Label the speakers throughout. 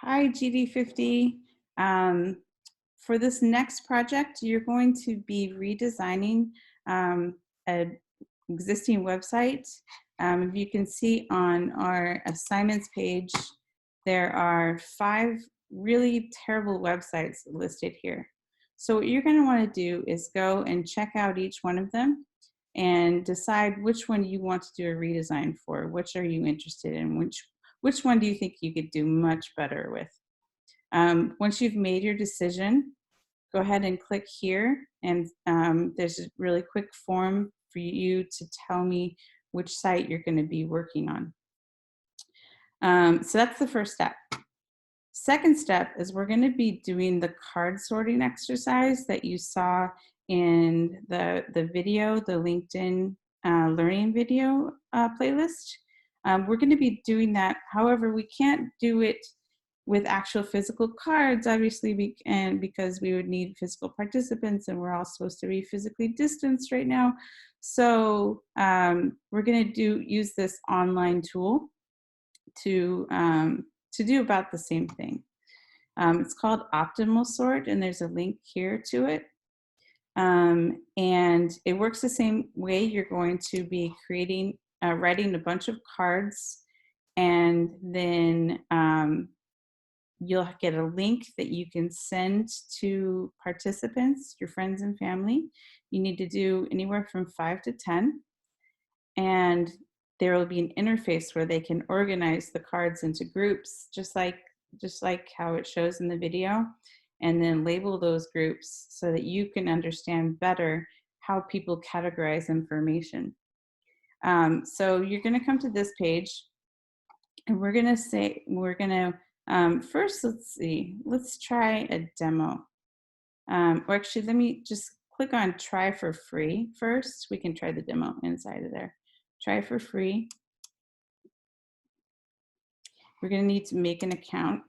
Speaker 1: Hi, GD50. Um, for this next project, you're going to be redesigning an existing website. If you can see on our assignments page, there are 5 really terrible websites listed here. So what you're going to want to do is go and check out each one of them and decide which one you want to do a redesign for. Which are you interested in? Which one do you think you could do much better with? Once you've made your decision, go ahead and click here, and there's a really quick form for you to tell me which site you're going to be working on. So that's the first step. Second step is we're going to be doing the card sorting exercise that you saw in the video, the LinkedIn learning video playlist. We're going to be doing that. However, we can't do it with actual physical cards, obviously, because we would need physical participants, and we're all supposed to be physically distanced right now. So we're going to use this online tool to do about the same thing. It's called Optimalsort, and there's a link here to it. And it works the same way. You're going to be writing a bunch of cards, and then you'll get a link that you can send to participants, your friends and family. You need to do anywhere from 5 to 10. And there will be an interface where they can organize the cards into groups, just like how it shows in the video, and then label those groups so that you can understand better how people categorize information. So you're going to come to this page, and we're going to first, let's try a demo. Or actually, let me just click on try for free first. We can try the demo inside of there. Try for free. We're going to need to make an account.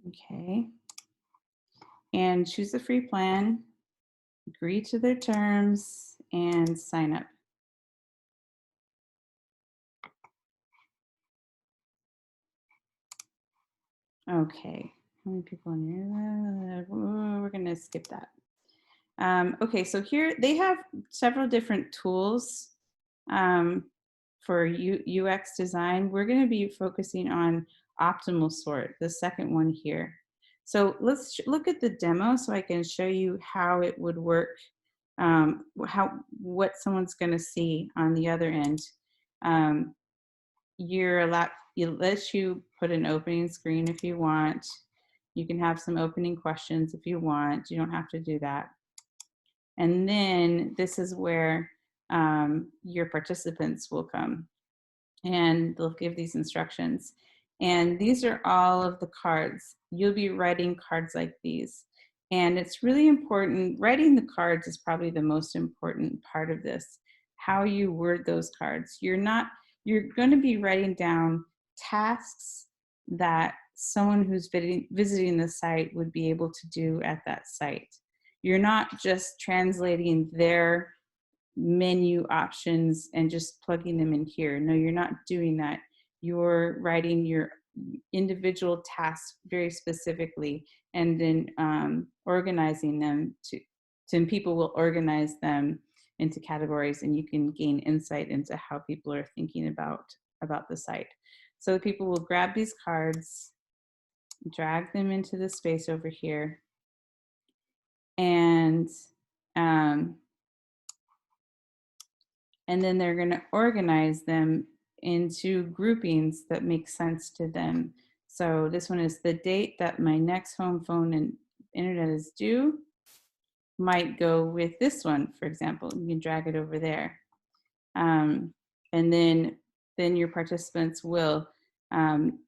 Speaker 1: Okay. And choose the free plan, agree to their terms, and sign up. Okay. How many people in here? We're going to skip that. Okay, so here they have several different tools for UX design. We're going to be focusing on Optimalsort, the second one here. So let's look at the demo so I can show you how it would work, what someone's going to see on the other end. It lets you put an opening screen if you want. You can have some opening questions if you want. You don't have to do that. And then this is where your participants will come, and they'll give these instructions. And these are all of the cards. You'll be writing cards like these. And it's really important. Writing the cards is probably the most important part of this, how you word those cards. You're going to be writing down tasks that someone who's visiting the site would be able to do at that site. You're not just translating their menu options and just plugging them in here. No, you're not doing that. You're writing your individual tasks very specifically, and then organizing them and people will organize them into categories, and you can gain insight into how people are thinking about the site. So people will grab these cards, drag them into the space over here, and then they're going to organize them into groupings that make sense to them. So this one is the date that my next home phone and internet is due, might go with this one, for example. You can drag it over there. And then your participants will,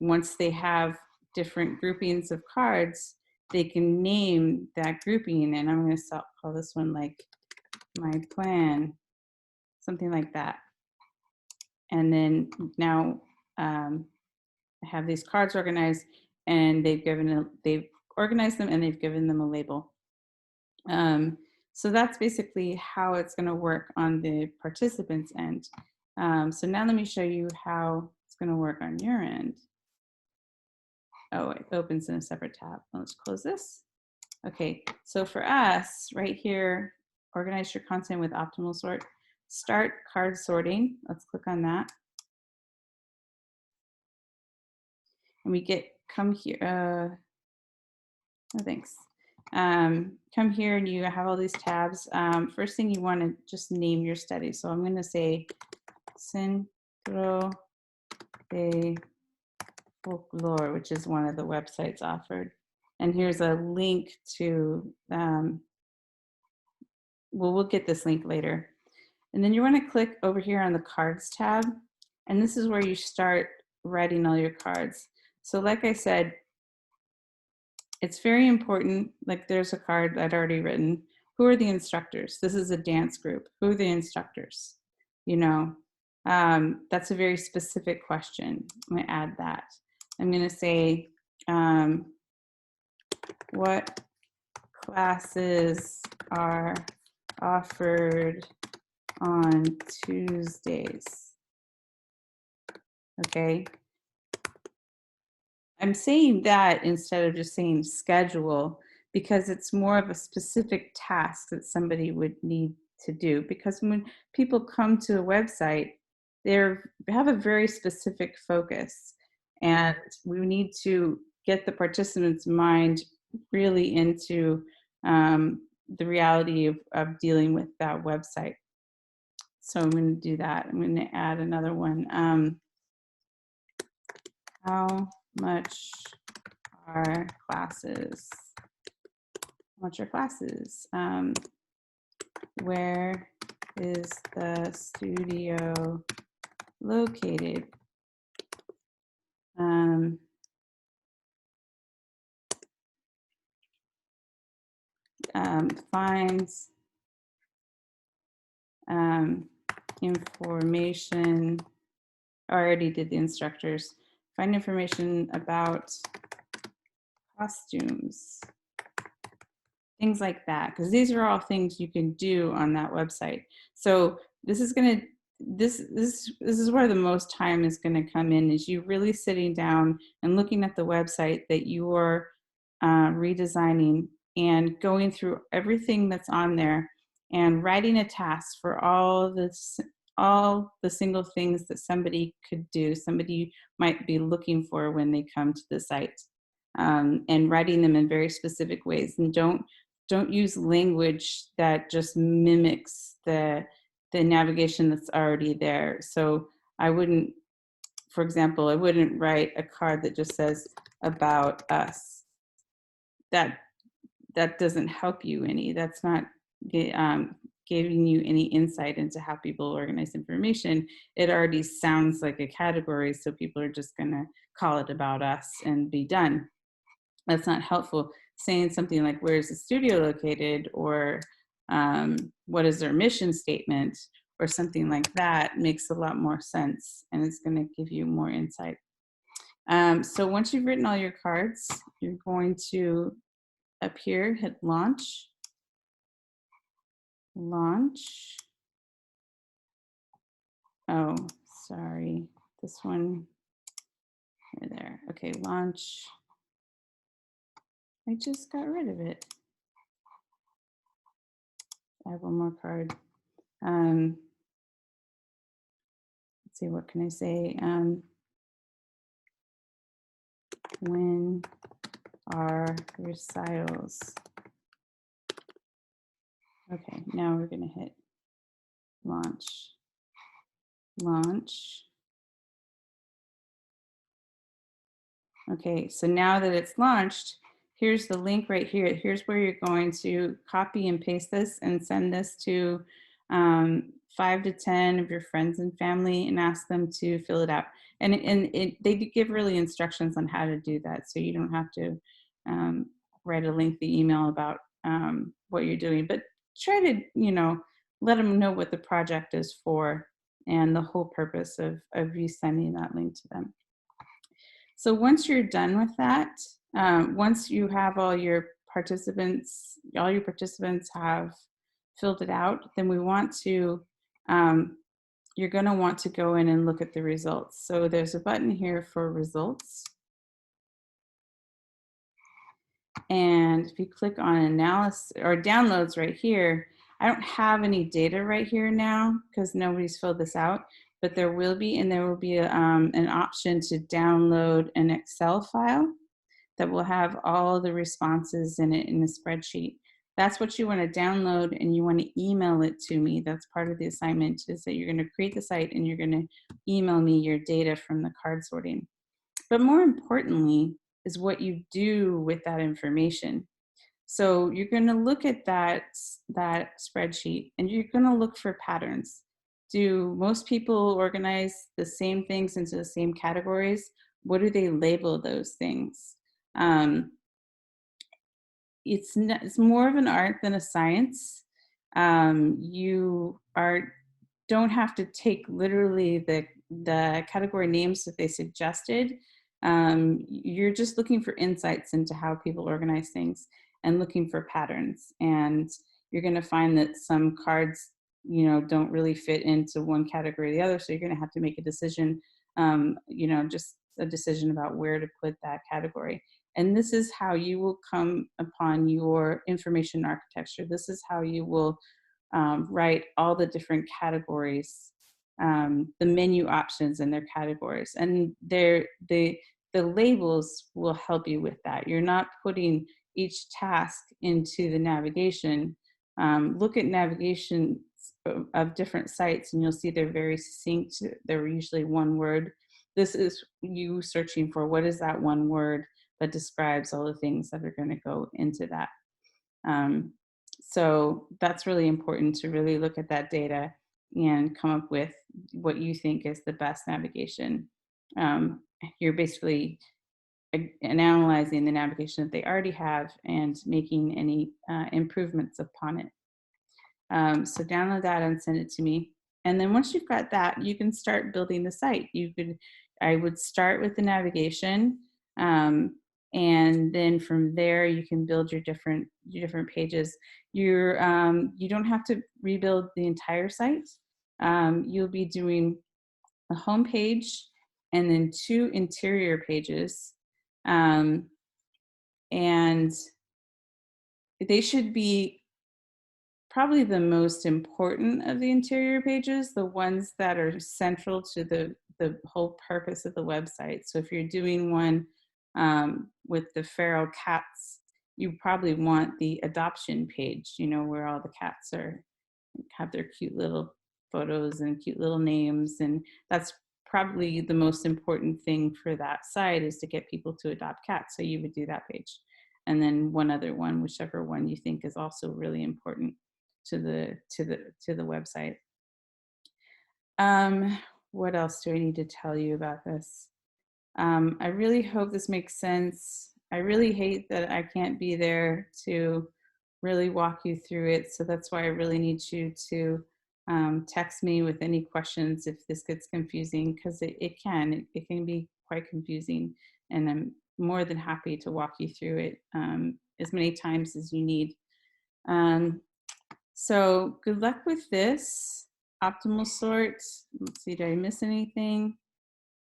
Speaker 1: once they have different groupings of cards, they can name that grouping. And I'm going to call this one like my plan, something like that. And then now have these cards organized, and they've organized them and they've given them a label. So that's basically how it's going to work on the participants end. So now let me show you how it's going to work on your end. Oh, it opens in a separate tab. Let's close this. Okay, so for us right here, organize your content with Optimalsort. Start card sorting. Let's click on that. And we come here. No, thanks. Come here and you have all these tabs. First thing you want to just name your study. So I'm going to say Centro de Folklore, which is one of the websites offered. And here's a link to, we'll get this link later. And then you want to click over here on the cards tab. And this is where you start writing all your cards. So like I said, it's very important, like there's a card I'd already written. Who are the instructors? This is a dance group. Who are the instructors? You know, that's a very specific question. I'm gonna add that. I'm gonna say, what classes are offered on Tuesdays? Okay. I'm saying that instead of just saying schedule, because it's more of a specific task that somebody would need to do. Because when people come to a website, they have a very specific focus, and we need to get the participants' mind really into the reality of dealing with that website. So I'm going to do that. I'm going to add another one. How much are classes? How much are classes? Where is the studio located? Finds information. I already did the instructors. Find information about costumes, things like that, because these are all things you can do on that website. So this is where the most time is going to come in, is you really sitting down and looking at the website that you are redesigning and going through everything that's on there and writing a task for all the single things that somebody could do, somebody might be looking for when they come to the site, and writing them in very specific ways. And don't use language that just mimics the navigation that's already there. So I wouldn't, for example, I wouldn't write a card that just says about us. That doesn't help you any. That's not giving you any insight into how people organize information. It already sounds like a category, so people are just gonna call it about us and be done. That's not helpful. Saying something like, where's the studio located, or what is their mission statement, or something like that makes a lot more sense, and it's going to give you more insight. So once you've written all your cards, you're going to up here hit launch. Oh, sorry, this one there. Okay, launch. I just got rid of it. I have one more card. Let's see, what can I say? When are recitals? Okay, now we're gonna hit launch. Okay, so now that it's launched, here's the link right here. Here's where you're going to copy and paste this and send this to 5 to 10 of your friends and family and ask them to fill it out. And they give really instructions on how to do that, so you don't have to write a lengthy email about what you're doing. But try to, let them know what the project is for and the whole purpose of you sending that link to them. So once you're done with that, once you have all your participants have filled it out, then we want to, you're going to want to go in and look at the results. So there's a button here for results. And if you click on analysis or downloads right here, I don't have any data right here now because nobody's filled this out, but there will be, and there will be an option to download an Excel file that will have all the responses in it in the spreadsheet. That's what you want to download, and you want to email it to me. That's part of the assignment, is that you're going to create the site and you're going to email me your data from the card sorting. But more importantly is what you do with that information. So you're going to look at that spreadsheet and you're going to look for patterns. Do most people organize the same things into the same categories? What do they label those things? It's more of an art than a science. You don't have to take literally the category names that they suggested. You're just looking for insights into how people organize things and looking for patterns. And you're going to find that some cards, don't really fit into one category or the other. So you're going to have to make a decision, just a decision about where to put that category. And this is how you will come upon your information architecture. This is how you will write all the different categories, the menu options and their categories. And the labels will help you with that. You're not putting each task into the navigation. Look at navigation of different sites and you'll see they're very succinct. They're usually one word. This is you searching for what is that one word that describes all the things that are going to go into that. So that's really important, to really look at that data and come up with what you think is the best navigation. You're basically analyzing the navigation that they already have and making any improvements upon it. So download that and send it to me. And then once you've got that, you can start building the site. I would start with the navigation. And then from there, you can build your different pages. You don't have to rebuild the entire site. You'll be doing a home page and then 2 interior pages. And they should be probably the most important of the interior pages, the ones that are central to the whole purpose of the website. So if you're doing one with the feral cats, you probably want the adoption page, where all the cats have their cute little photos and cute little names. And that's probably the most important thing for that site, is to get people to adopt cats. So you would do that page. And then one other one, whichever one you think is also really important to the website. What else do I need to tell you about this? I really hope this makes sense. I really hate that I can't be there to really walk you through it. So that's why I really need you to text me with any questions if this gets confusing, because it can be quite confusing. And I'm more than happy to walk you through it as many times as you need. So good luck with this. Optimalsort. Let's see, did I miss anything?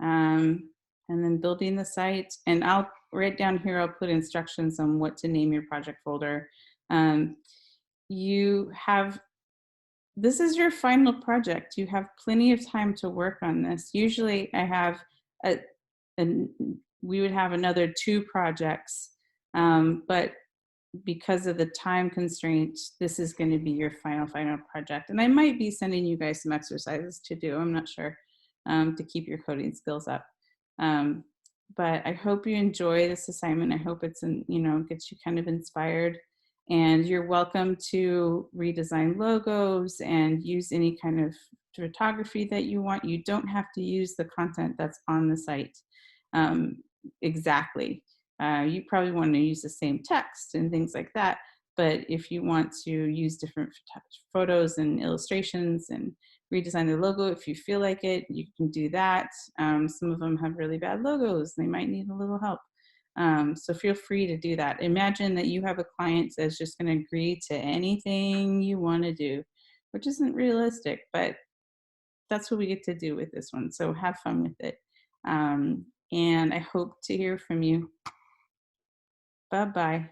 Speaker 1: And then building the site. And I'll right down here, I'll put instructions on what to name your project folder. This is your final project. You have plenty of time to work on this. Usually I have we would have another 2 projects, but because of the time constraint, this is going to be your final project. And I might be sending you guys some exercises to do, I'm not sure, to keep your coding skills up. But I hope you enjoy this assignment. I hope it's, gets you kind of inspired. And you're welcome to redesign logos and use any kind of photography that you want. You don't have to use the content that's on the site exactly. You probably want to use the same text and things like that. But if you want to use different photos and illustrations and redesign the logo if you feel like it. You can do that. Some of them have really bad logos. They might need a little help. So feel free to do that. Imagine that you have a client that's just going to agree to anything you want to do, which isn't realistic, but that's what we get to do with this one. So have fun with it. And I hope to hear from you. Bye bye.